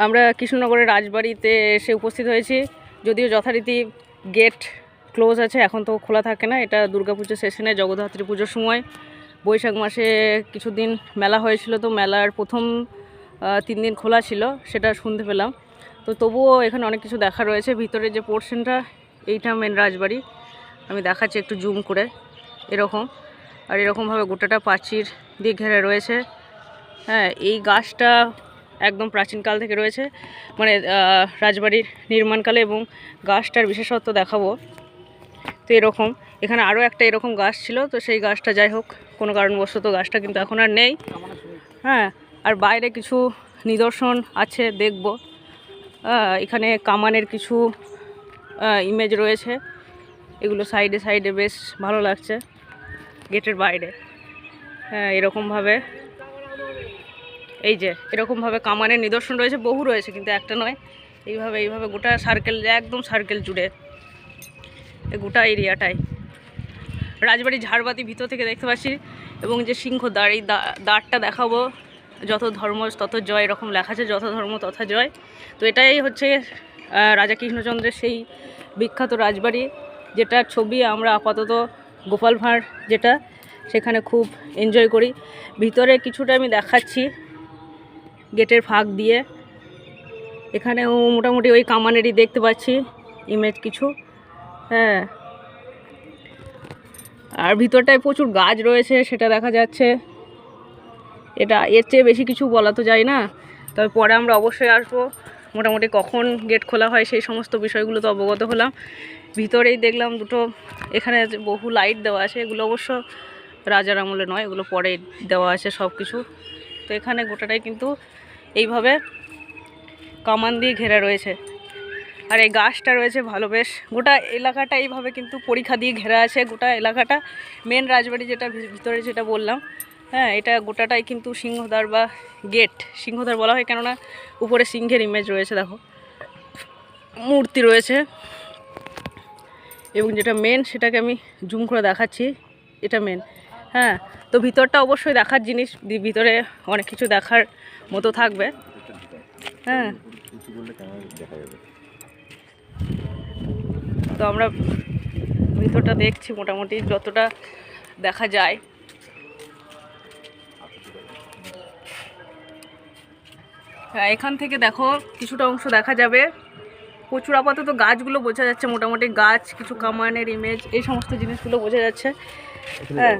আমরা কৃষ্ণনগরের রাজবাড়িতে এসে উপস্থিত হয়েছি। যদিও যথারীতি গেট ক্লোজ আছে, এখন তো খোলা থাকে না। এটা দুর্গাপুজো সেশনে জগদ্ধাত্রী পুজোর সময় বৈশাখ মাসে কিছুদিন মেলা হয়েছিল, তো মেলার প্রথম 3 দিন খোলা ছিল, সেটা শুনতে পেলাম। তো তবুও এখানে অনেক কিছু দেখা রয়েছে। ভিতরে যে পোর্শনটা, এইটা মেন রাজবাড়ি। আমি দেখাচ্ছি একটু জুম করে। এরকম আর এরকমভাবে গোটাটা প্রাচীর দিয়ে ঘেরা রয়েছে। হ্যাঁ, এই গাছটা একদম প্রাচীনকাল থেকে রয়েছে, মানে রাজবাড়ির নির্মাণকালে, এবং গাছটার বিশেষত্ব দেখাবো। তো এরকম এখানে আরও একটা এরকম গাছ ছিল, তো সেই গাছটা যাই হোক কোনো কারণবশত গাছটা কিন্তু এখন আর নেই। হ্যাঁ, আর বাইরে কিছু নিদর্শন আছে, দেখব। এখানে কামানের কিছু ইমেজ রয়েছে, এগুলো সাইডে সাইডে বেশ ভালো লাগছে গেটের বাইরে। হ্যাঁ, এরকমভাবে এই যে এরকমভাবে কামানের নিদর্শন রয়েছে, বহু রয়েছে, কিন্তু একটা নয়। এইভাবে গোটা সার্কেল, একদম সার্কেল জুড়ে এই গোটা এরিয়াটাই রাজবাড়ি। ঝাড়বাতি ভিতর থেকে দেখতে পাচ্ছি, এবং যে সিংহদ্বার, এই দ্বারটা দেখাবো। যত ধর্ম তত জয়, এরকম লেখা আছে, যত ধর্ম তথা জয়। তো এটাই হচ্ছে রাজা কৃষ্ণচন্দ্রের সেই বিখ্যাত রাজবাড়ি, যেটার ছবি আমরা আপাতত গোপাল ভাঁড় যেটা, সেখানে খুব এনজয় করি। ভিতরে কিছুটা আমি দেখাচ্ছি গেটের ফাঁক দিয়ে। এখানেও মোটামুটি ওই কামানেরই দেখতে পাচ্ছি ইমেজ কিছু। হ্যাঁ, আর ভিতরটায় প্রচুর গাছ রয়েছে, সেটা দেখা যাচ্ছে। এটা এর চেয়ে বেশি কিছু বলা তো যায় না, তবে পরে আমরা অবশ্যই আসবো। মোটামুটি কখন গেট খোলা হয় সেই সমস্ত বিষয়গুলো তো অবগত হলাম। ভিতরেই দেখলাম দুটো, এখানে বহু লাইট দেওয়া আছে, এগুলো অবশ্য রাজার আমলে নয়, এগুলো পরে দেওয়া আছে সব কিছু। তো এখানে গোটাটাই কিন্তু এইভাবে কামান দিয়ে ঘেরা রয়েছে, আর এই গাছটা রয়েছে ভালো বেশ। গোটা এলাকাটা এইভাবে কিন্তু পরীক্ষা দিয়ে ঘেরা আছে, গোটা এলাকাটা। মেন রাজবাড়ি যেটা ভিতরে যেটা বললাম, হ্যাঁ, এটা গোটাটাই কিন্তু সিংহদ্বার বা গেট, সিংহদ্বার বলা হয় কেননা উপরে সিংহের ইমেজ রয়েছে, দেখো মূর্তি রয়েছে। এবং যেটা মেন সেটাকে আমি জুম করে দেখাচ্ছি, এটা মেন। হ্যাঁ, তো ভিতরটা অবশ্যই দেখার জিনিস, ভিতরে অনেক কিছু দেখার মতো থাকবে। হ্যাঁ, তো আমরা ভিতরটা দেখছি মোটামুটি যতটা দেখা যায়। হ্যাঁ, এখান থেকে দেখো কিছুটা অংশ দেখা যাবে। প্রচুর আপাতত গাছগুলো বোঝা যাচ্ছে, মোটামুটি গাছ, কিছু কামানের ইমেজ, এই সমস্ত জিনিসগুলো বোঝা যাচ্ছে। হ্যাঁ,